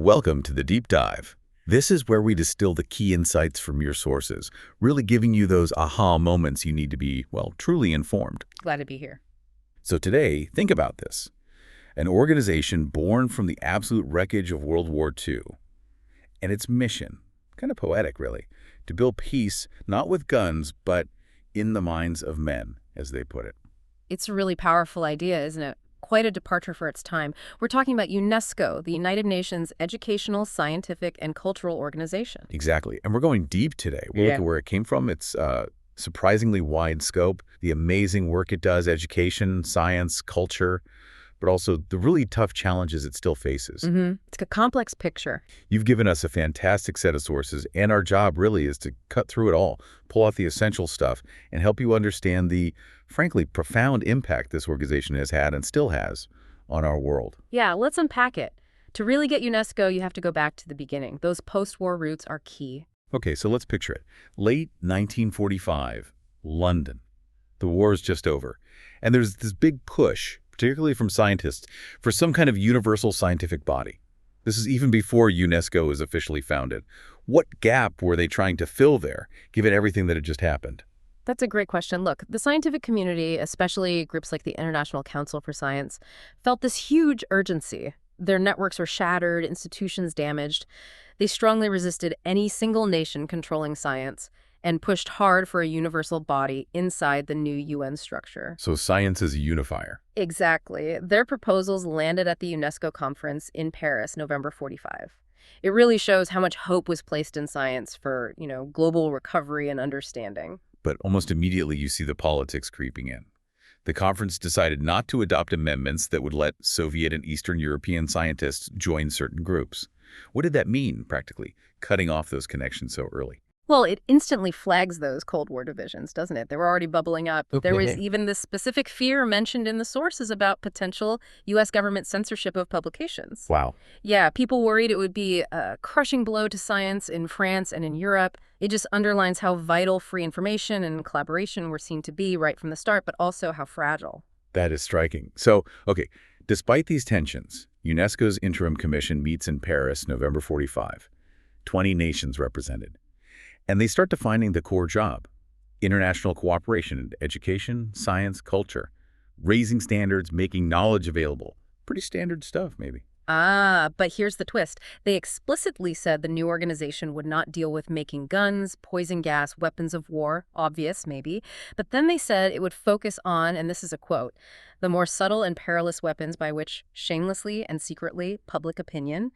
Welcome to the Deep Dive. This is where we distill the key insights from your sources, really giving you those aha moments you need to be, well, truly informed. Glad to be here. So today, think about this. An organization born from the absolute wreckage of World War II, and its mission, kind of poetic really, to build peace not with guns, but in the minds of men, as they put it. It's a really powerful idea, isn't it? Quite a departure for its time. We're talking about UNESCO, the United Nations educational, scientific, and cultural organization. Exactly. And we're going deep today. We'll look at where it came from. It's surprisingly wide scope, the amazing work it does, education, science, culture, but also the really tough challenges it still faces. It's a complex picture. You've given us a fantastic set of sources, and our job really is to cut through it all, pull out the essential stuff, and help you understand the, frankly, profound impact this organization has had and still has on our world. Yeah, let's unpack it. To really get UNESCO, you have to go back to the beginning. Those post-war roots are key. Okay, so let's picture it. Late 1945, London. The war is just over, and there's this big push, particularly from scientists, for some kind of universal scientific body. This is even before UNESCO is officially founded. What gap were they trying to fill there, given everything that had just happened? That's a great question. Look, the scientific community, especially groups like the International Council for Science, felt this huge urgency. Their networks were shattered, institutions damaged. They strongly resisted any single nation controlling science and pushed hard for a universal body inside the new UN structure. So science is a unifier. Exactly. Their proposals landed at the UNESCO conference in Paris, November 45. It really shows how much hope was placed in science for, global recovery and understanding. But almost immediately you see the politics creeping in. The conference decided not to adopt amendments that would let Soviet and Eastern European scientists join certain groups. What did that mean, practically, cutting off those connections so early? Well, it instantly flags those Cold War divisions, doesn't it? They were already bubbling up. Okay. There was even this specific fear mentioned in the sources about potential U.S. government censorship of publications. Wow. Yeah, people worried it would be a crushing blow to science in France and in Europe. It just underlines how vital free information and collaboration were seen to be right from the start, but also how fragile. That is striking. So, okay, despite these tensions, UNESCO's Interim Commission meets in Paris, November 45. 20 nations represented. And they start defining the core job: international cooperation in education, science, culture, raising standards, making knowledge available. Pretty standard stuff, maybe. But here's the twist. They explicitly said the new organization would not deal with making guns, poison gas, weapons of war, obvious maybe, but then they said it would focus on, and this is a quote, the more subtle and perilous weapons by which shamelessly and secretly public opinion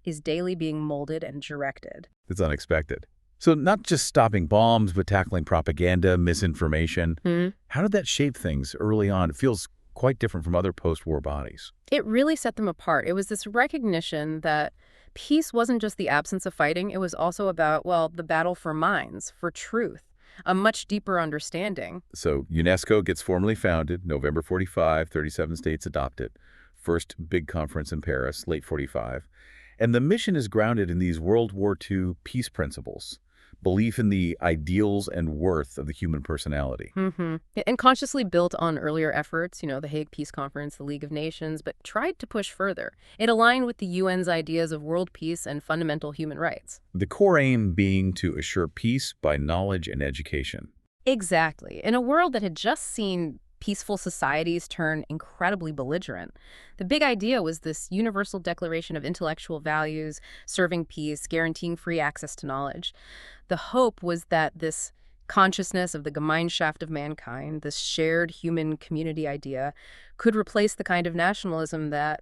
is daily being molded and directed. It's unexpected. So not just stopping bombs, but tackling propaganda, misinformation. How did that shape things early on? It feels quite different from other post-war bodies. It really set them apart. It was this recognition that peace wasn't just the absence of fighting. It was also about, the battle for minds, for truth, a much deeper understanding. So UNESCO gets formally founded, November 45, 37 states adopted. First big conference in Paris, late 45. And the mission is grounded in these World War II peace principles. Belief in the ideals and worth of the human personality. And consciously built on earlier efforts, the Hague Peace Conference, the League of Nations, but tried to push further. It aligned with the UN's ideas of world peace and fundamental human rights. The core aim being to assure peace by knowledge and education. Exactly. In a world that had just seen peaceful societies turn incredibly belligerent, the big idea was this universal declaration of intellectual values, serving peace, guaranteeing free access to knowledge. The hope was that this consciousness of the Gemeinschaft of mankind, this shared human community idea, could replace the kind of nationalism that,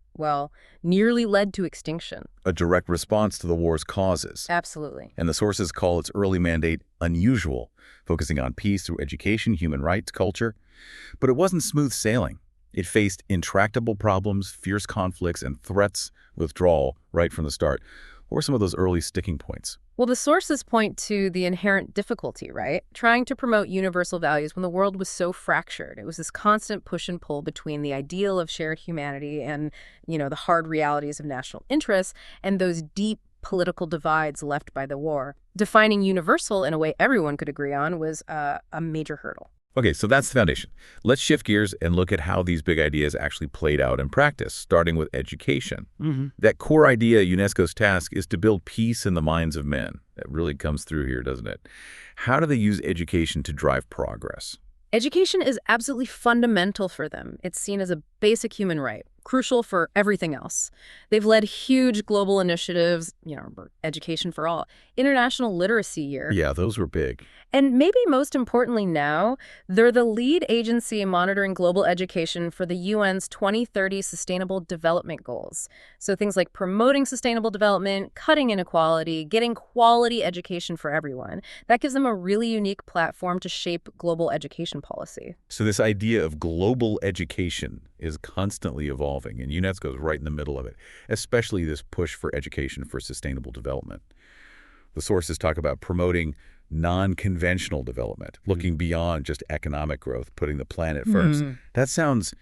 nearly led to extinction. A direct response to the war's causes. Absolutely. And the sources call its early mandate unusual, focusing on peace through education, human rights, culture. But it wasn't smooth sailing. It faced intractable problems, fierce conflicts, and threats, withdrawal right from the start. What were some of those early sticking points? Well, the sources point to the inherent difficulty, right? Trying to promote universal values when the world was so fractured. It was this constant push and pull between the ideal of shared humanity and, the hard realities of national interests and those deep political divides left by the war. Defining universal in a way everyone could agree on was a major hurdle. Okay, so that's the foundation. Let's shift gears and look at how these big ideas actually played out in practice, starting with education. That core idea, UNESCO's task, is to build peace in the minds of men. That really comes through here, doesn't it? How do they use education to drive progress? Education is absolutely fundamental for them. It's seen as a basic human right, crucial for everything else. They've led huge global initiatives, education for all, International Literacy Year. Yeah, those were big. And maybe most importantly now, they're the lead agency monitoring global education for the UN's 2030 Sustainable Development Goals. So things like promoting sustainable development, cutting inequality, getting quality education for everyone. That gives them a really unique platform to shape global education policy. So this idea of global education is constantly evolving, and UNESCO is right in the middle of it, especially this push for education for sustainable development. The sources talk about promoting non-conventional development, looking beyond just economic growth, putting the planet first. That sounds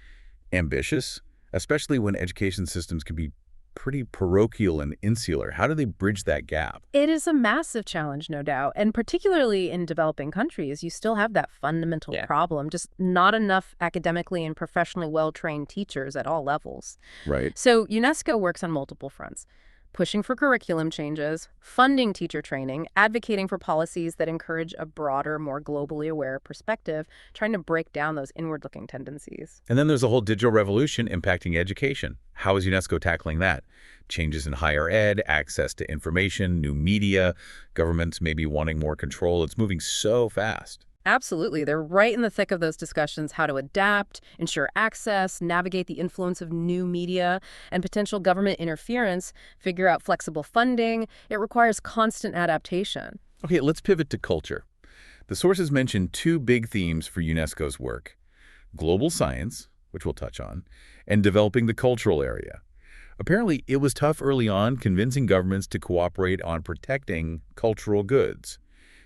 ambitious, especially when education systems can be pretty parochial and insular. How do they bridge that gap? It is a massive challenge, no doubt. And particularly in developing countries, you still have that fundamental problem, just not enough academically and professionally well-trained teachers at all levels. Right. So UNESCO works on multiple fronts. Pushing for curriculum changes, funding teacher training, advocating for policies that encourage a broader, more globally aware perspective, trying to break down those inward-looking tendencies. And then there's a whole digital revolution impacting education. How is UNESCO tackling that? Changes in higher ed, access to information, new media, governments maybe wanting more control. It's moving so fast. Absolutely. They're right in the thick of those discussions, how to adapt, ensure access, navigate the influence of new media and potential government interference, figure out flexible funding. It requires constant adaptation. Okay, let's pivot to culture. The sources mention two big themes for UNESCO's work: global science, which we'll touch on, and developing the cultural area. Apparently, it was tough early on convincing governments to cooperate on protecting cultural goods,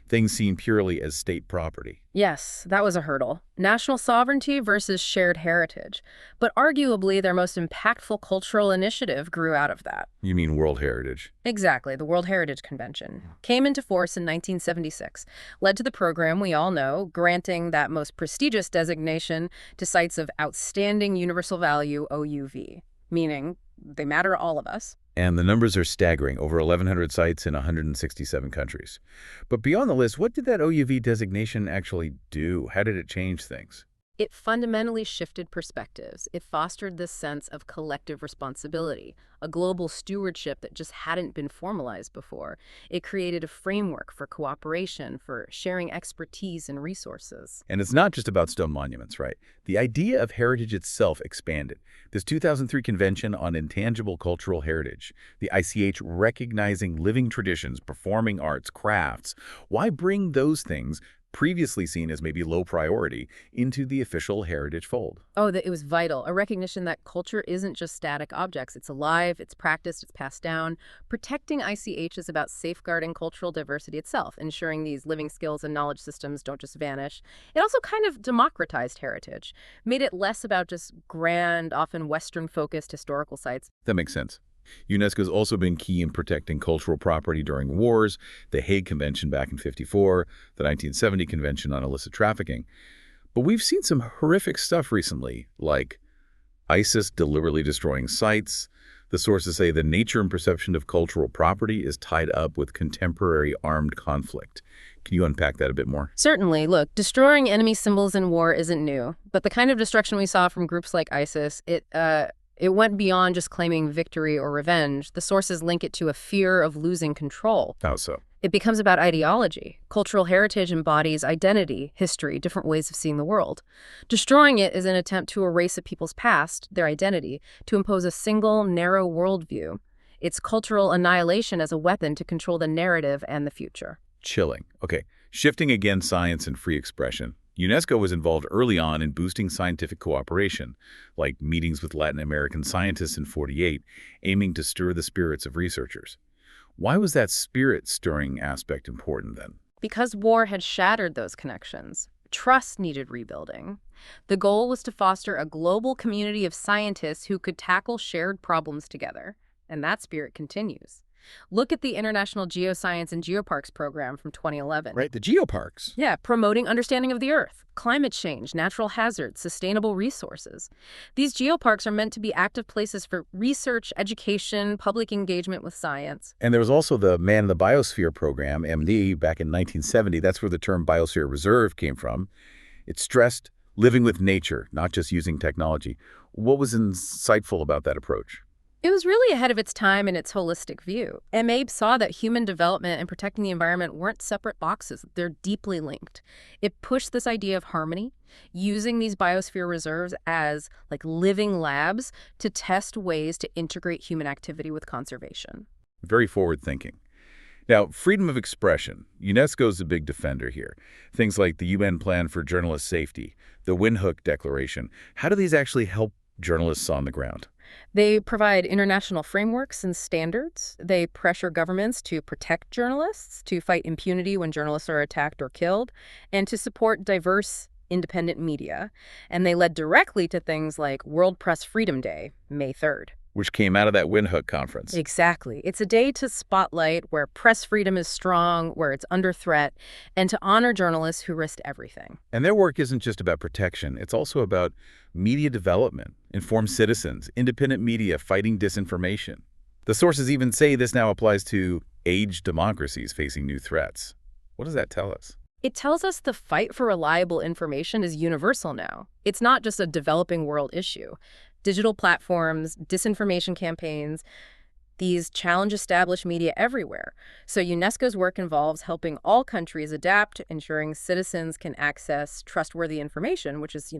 things seen purely as state property. Yes, that was a hurdle. National sovereignty versus shared heritage. But arguably, their most impactful cultural initiative grew out of that. You mean World Heritage? Exactly. The World Heritage Convention came into force in 1976, led to the program we all know, granting that most prestigious designation to sites of outstanding universal value, OUV, meaning they matter to all of us. And the numbers are staggering, over 1,100 sites in 167 countries. But beyond the list, what did that OUV designation actually do? How did it change things? It fundamentally shifted perspectives. It fostered this sense of collective responsibility, a global stewardship that just hadn't been formalized before. It created a framework for cooperation, for sharing expertise and resources. And it's not just about stone monuments, right? The idea of heritage itself expanded. This 2003 Convention on Intangible Cultural Heritage, the ICH recognizing living traditions, performing arts, crafts. Why bring those things, previously seen as maybe low priority, into the official heritage fold? Oh, that it was vital. A recognition that culture isn't just static objects. It's alive, it's practiced, it's passed down. Protecting ICH is about safeguarding cultural diversity itself, ensuring these living skills and knowledge systems don't just vanish. It also kind of democratized heritage, made it less about just grand, often Western-focused historical sites. That makes sense. UNESCO's also been key in protecting cultural property during wars, the Hague Convention back in '54, the 1970 Convention on Illicit Trafficking. But we've seen some horrific stuff recently, like ISIS deliberately destroying sites. The sources say the nature and perception of cultural property is tied up with contemporary armed conflict. Can you unpack that a bit more? Certainly. Look, destroying enemy symbols in war isn't new, but the kind of destruction we saw from groups like ISIS, it went beyond just claiming victory or revenge. The sources link it to a fear of losing control. How so? It becomes about ideology. Cultural heritage embodies identity, history, different ways of seeing the world. Destroying it is an attempt to erase a people's past, their identity, to impose a single, narrow worldview. It's cultural annihilation as a weapon to control the narrative and the future. Chilling. Okay, shifting again science and free expression. UNESCO was involved early on in boosting scientific cooperation, like meetings with Latin American scientists in '48, aiming to stir the spirits of researchers. Why was that spirit-stirring aspect important then? Because war had shattered those connections. Trust needed rebuilding. The goal was to foster a global community of scientists who could tackle shared problems together. And that spirit continues. Look at the International Geoscience and Geoparks program from 2011. Right, the geoparks. Yeah, promoting understanding of the Earth, climate change, natural hazards, sustainable resources. These geoparks are meant to be active places for research, education, public engagement with science. And there was also the Man in the Biosphere program, MD, back in 1970. That's where the term biosphere reserve came from. It stressed living with nature, not just using technology. What was insightful about that approach? It was really ahead of its time in its holistic view. MABE saw that human development and protecting the environment weren't separate boxes. They're deeply linked. It pushed this idea of harmony, using these biosphere reserves as like living labs to test ways to integrate human activity with conservation. Very forward-thinking. Now, freedom of expression. UNESCO's a big defender here. Things like the UN Plan for Journalist Safety, the Windhoek Declaration. How do these actually help journalists on the ground? They provide international frameworks and standards. They pressure governments to protect journalists, to fight impunity when journalists are attacked or killed, and to support diverse, independent media. And they led directly to things like World Press Freedom Day, May 3rd. Which came out of that Windhoek conference. Exactly. It's a day to spotlight where press freedom is strong, where it's under threat, and to honor journalists who risked everything. And their work isn't just about protection. It's also about media development, informed citizens, independent media fighting disinformation. The sources even say this now applies to aged democracies facing new threats. What does that tell us? It tells us the fight for reliable information is universal now. It's not just a developing world issue. Digital platforms, disinformation campaigns, these challenge established media everywhere. So UNESCO's work involves helping all countries adapt, ensuring citizens can access trustworthy information, which is,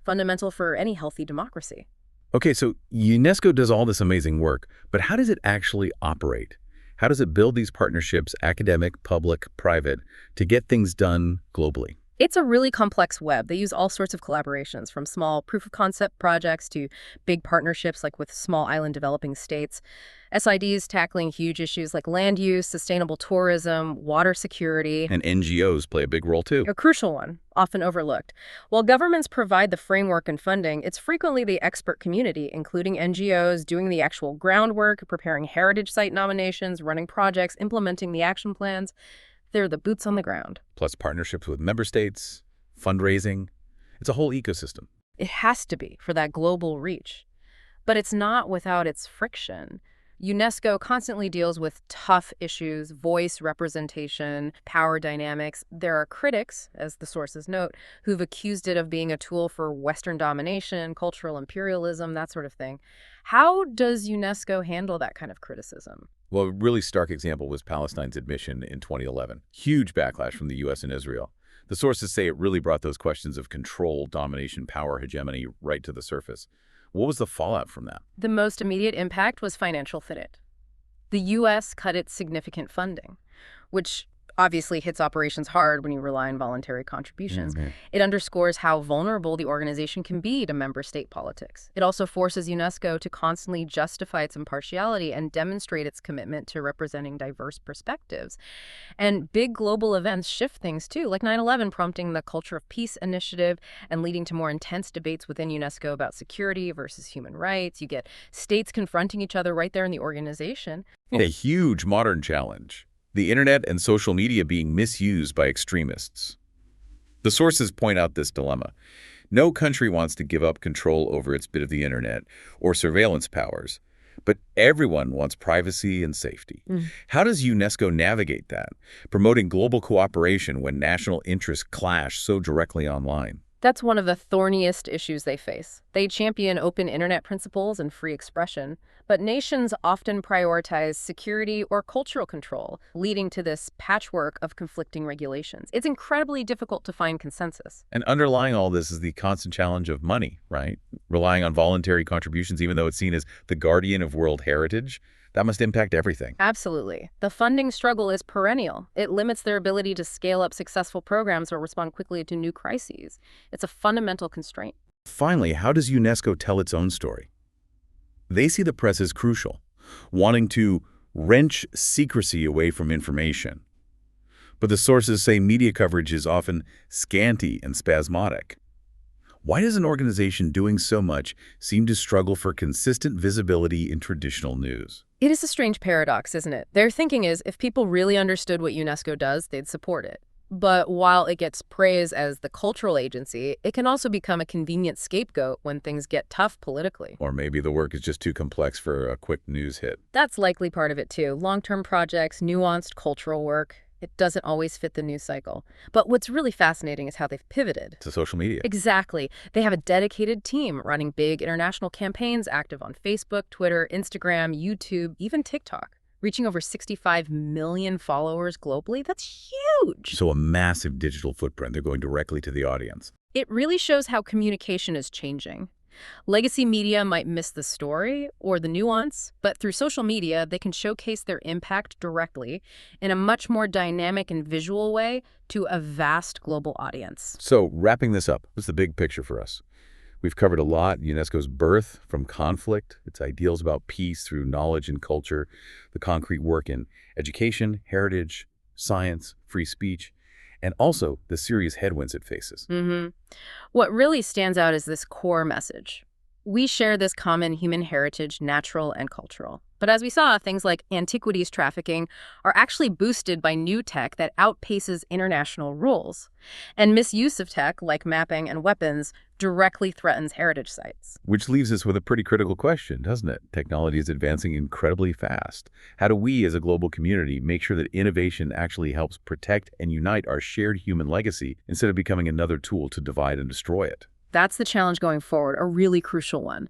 fundamental for any healthy democracy. Okay, so UNESCO does all this amazing work, but how does it actually operate? How does it build these partnerships, academic, public, private, to get things done globally? It's a really complex web. They use all sorts of collaborations, from small proof-of-concept projects to big partnerships like with small island developing states. SIDs tackling huge issues like land use, sustainable tourism, water security. And NGOs play a big role too. A crucial one, often overlooked. While governments provide the framework and funding, it's frequently the expert community, including NGOs, doing the actual groundwork, preparing heritage site nominations, running projects, implementing the action plans. They're the boots on the ground. Plus partnerships with member states, fundraising. It's a whole ecosystem. It has to be for that global reach. But it's not without its friction. UNESCO constantly deals with tough issues, voice representation, power dynamics. There are critics, as the sources note, who've accused it of being a tool for Western domination, cultural imperialism, that sort of thing. How does UNESCO handle that kind of criticism? Well, a really stark example was Palestine's admission in 2011. Huge backlash from the U.S. and Israel. The sources say it really brought those questions of control, domination, power, hegemony right to the surface. What was the fallout from that? The most immediate impact was financial fit. The U.S. cut its significant funding, which obviously hits operations hard when you rely on voluntary contributions. It underscores how vulnerable the organization can be to member state politics. It also forces UNESCO to constantly justify its impartiality and demonstrate its commitment to representing diverse perspectives. And big global events shift things too, like 9/11 prompting the Culture of Peace initiative and leading to more intense debates within UNESCO about security versus human rights. You get states confronting each other right there in the organization. A huge modern challenge. The internet and social media being misused by extremists. The sources point out this dilemma. No country wants to give up control over its bit of the internet or surveillance powers, but everyone wants privacy and safety. How does UNESCO navigate that, promoting global cooperation when national interests clash so directly online? That's one of the thorniest issues they face. They champion open internet principles and free expression, but nations often prioritize security or cultural control, leading to this patchwork of conflicting regulations. It's incredibly difficult to find consensus. And underlying all this is the constant challenge of money, right? Relying on voluntary contributions, even though it's seen as the guardian of world heritage. That must impact everything. Absolutely. The funding struggle is perennial. It limits their ability to scale up successful programs or respond quickly to new crises. It's a fundamental constraint. Finally, how does UNESCO tell its own story? They see the press as crucial, wanting to wrench secrecy away from information. But the sources say media coverage is often scanty and spasmodic. Why does an organization doing so much seem to struggle for consistent visibility in traditional news? It is a strange paradox, isn't it? Their thinking is if people really understood what UNESCO does, they'd support it. But while it gets praise as the cultural agency, it can also become a convenient scapegoat when things get tough politically. Or maybe the work is just too complex for a quick news hit. That's likely part of it too. Long-term projects, nuanced cultural work, it doesn't always fit the news cycle. But what's really fascinating is how they've pivoted. To social media. Exactly. They have a dedicated team running big international campaigns active on Facebook, Twitter, Instagram, YouTube, even TikTok, reaching over 65 million followers globally. That's huge. So a massive digital footprint. They're going directly to the audience. It really shows how communication is changing. Legacy media might miss the story or the nuance, but through social media, they can showcase their impact directly in a much more dynamic and visual way to a vast global audience. So wrapping this up, what's the big picture for us? We've covered a lot. UNESCO's birth from conflict, its ideals about peace through knowledge and culture, the concrete work in education, heritage, science, free speech, and also the serious headwinds it faces. What really stands out is this core message. We share this common human heritage, natural and cultural. But as we saw, things like antiquities trafficking are actually boosted by new tech that outpaces international rules. And misuse of tech, like mapping and weapons, directly threatens heritage sites. Which leaves us with a pretty critical question, doesn't it? Technology is advancing incredibly fast. How do we, as a global community, make sure that innovation actually helps protect and unite our shared human legacy instead of becoming another tool to divide and destroy it? That's the challenge going forward, a really crucial one.